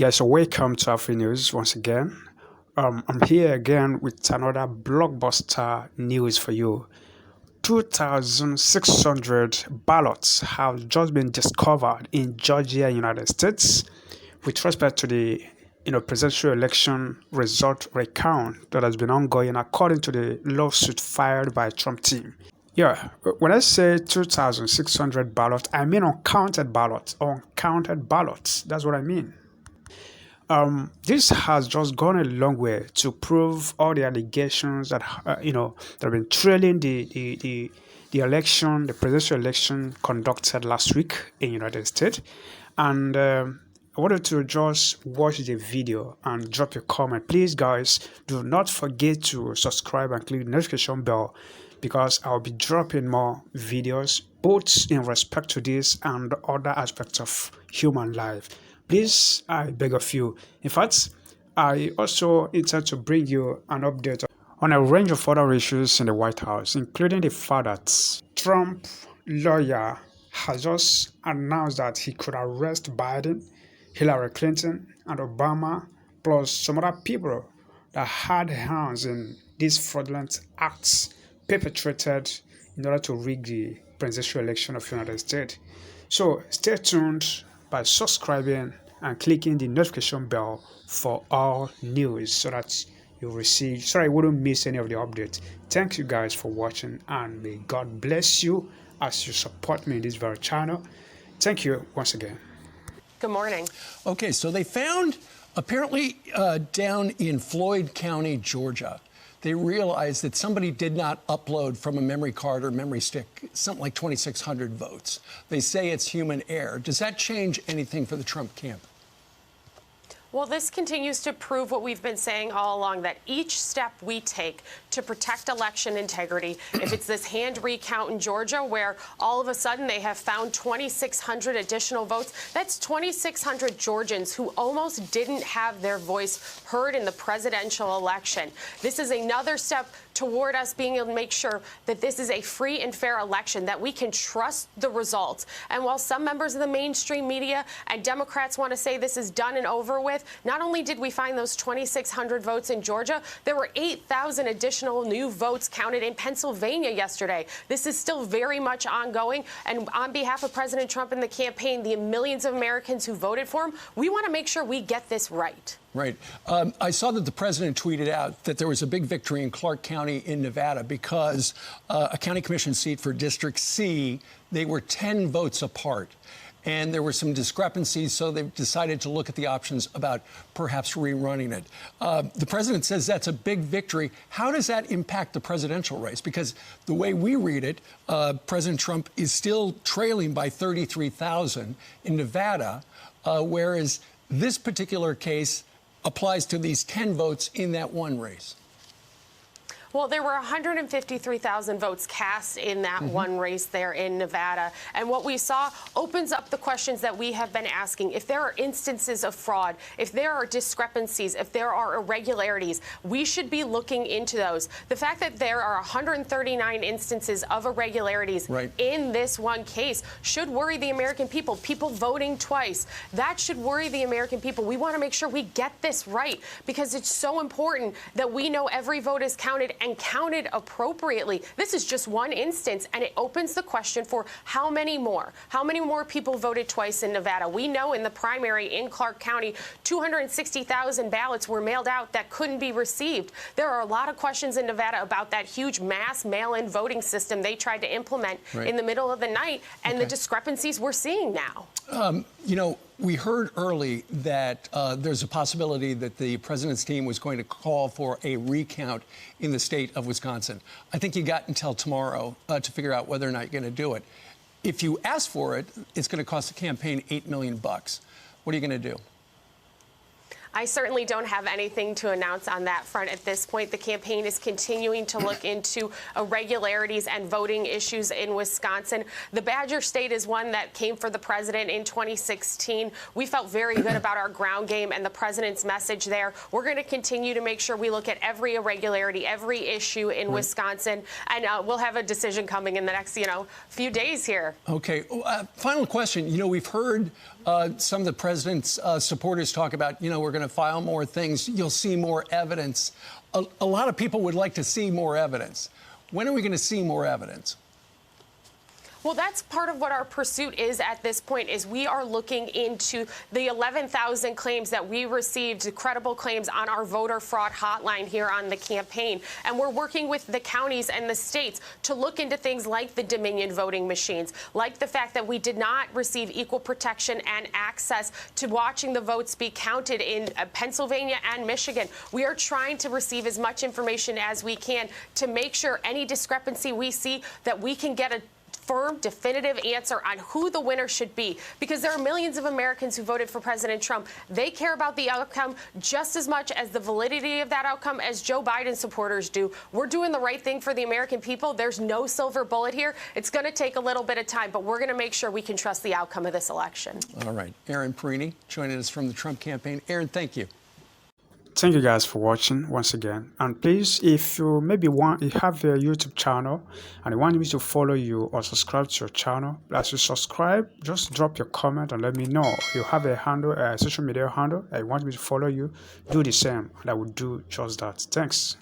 Guys, so welcome to Afri News once again. I'm here again with another blockbuster news for you. 2,600 ballots have just been discovered in Georgia, United States, with respect to the presidential election result recount that has been ongoing according to the lawsuit filed by Trump team. Yeah, when I say 2,600 ballots, I mean uncounted ballots. Uncounted ballots. That's what I mean. This has just gone a long way to prove all the allegations that that have been trailing the election, the presidential election conducted last week in United States. And I wanted to just watch the video and drop your comment. Please, guys, do not forget to subscribe and click the notification bell, because I'll be dropping more videos, both in respect to this and other aspects of human life. Please, I beg of you. In fact, I also intend to bring you an update on a range of other issues in the White House, including the fact that Trump lawyer has just announced that he could arrest Biden, Hillary Clinton, and Obama, plus some other people that had hands in these fraudulent acts perpetrated in order to rig the presidential election of the United States. So stay tuned by subscribing and clicking the notification bell for all news so that you receive, so I wouldn't miss any of the updates. Thank you guys for watching, and may God bless you as you support me in this very channel. Thank you once again. Good morning. Okay, so they found apparently down in Floyd County, Georgia, they realized that somebody did not upload from a memory card or memory stick something like 2,600 votes. They say it's human error. Does that change anything for the Trump camp? Well, this continues to prove what we've been saying all along, that each step we take to protect election integrity, if it's this hand recount in Georgia where all of a sudden they have found 2,600 additional votes, that's 2,600 Georgians who almost didn't have their voice heard in the presidential election. This is another step toward us being able to make sure that this is a free and fair election, that we can trust the results. And while some members of the mainstream media and Democrats want to say this is done and over with, not only did we find those 2,600 votes in Georgia, there were 8,000 additional new votes counted in Pennsylvania yesterday. This is still very much ongoing. And on behalf of President Trump and the campaign, the millions of Americans who voted for him, we want to make sure we get this right. Right. I saw that the president tweeted out that there was a big victory in Clark County in Nevada because a county commission seat for District C, they were 10 votes apart. And there were some discrepancies, so they've decided to look at the options about perhaps rerunning it. The president says that's a big victory. How does that impact the presidential race? Because the way we read it, President Trump is still trailing by 33,000 in Nevada, whereas this particular case applies to these 10 votes in that one race. Well, there were 153,000 votes cast in that one race there in Nevada. And what we saw opens up the questions that we have been asking. If there are instances of fraud, if there are discrepancies, if there are irregularities, we should be looking into those. The fact that there are 139 instances of irregularities in this one case should worry the American people. People voting twice, that should worry the American people. We want to make sure we get this right, because it's so important that we know every vote is counted and counted appropriately. This is just one instance, and it opens the question for how many more people voted twice in Nevada. We know in the primary in Clark County, 260,000 ballots were mailed out that couldn't be received. There are a lot of questions in Nevada about that huge mass mail-in voting system they tried to implement in the middle of the night, and the discrepancies we're seeing now. You know, we heard early that there's a possibility that the president's team was going to call for a recount in the state of Wisconsin. I think you got until tomorrow to figure out whether or not you're going to do it. If you ask for it, it's going to cost the campaign $8 million. What are you going to do? I certainly don't have anything to announce on that front at this point. The campaign is continuing to look into irregularities and voting issues in Wisconsin. The Badger State is one that came for the president in 2016. We felt very good about our ground game and the president's message there. We're going to continue to make sure we look at every irregularity, every issue in Wisconsin, and we'll have a decision coming in the next, few days here. Okay. Final question. We've heard Some of the president's supporters talk about, we're going to file more things. You'll see more evidence. A lot of people would like to see more evidence. When are we going to see more evidence? Well, that's part of what our pursuit is at this point, is we are looking into the 11,000 claims that we received, credible claims on our voter fraud hotline here on the campaign. And we're working with the counties and the states to look into things like the Dominion voting machines, like the fact that we did not receive equal protection and access to watching the votes be counted in Pennsylvania and Michigan. We are trying to receive as much information as we can to make sure any discrepancy we see, that we can get a firm, definitive answer on who the winner should be, because there are millions of Americans who voted for President Trump. They care about the outcome just as much as the validity of that outcome as Joe Biden supporters do. We're doing the right thing for the American people. There's no silver bullet here. It's going to take a little bit of time, but we're going to make sure we can trust the outcome of this election. All right. Aaron Perini joining us from the Trump campaign. Aaron, thank you. Thank you guys for watching once again. And please, if you you have a YouTube channel and you want me to follow you or subscribe to your channel, as you subscribe, just drop your comment and let me know. If you have a handle, a social media handle, and you want me to follow you, do the same, and I will do just that. Thanks.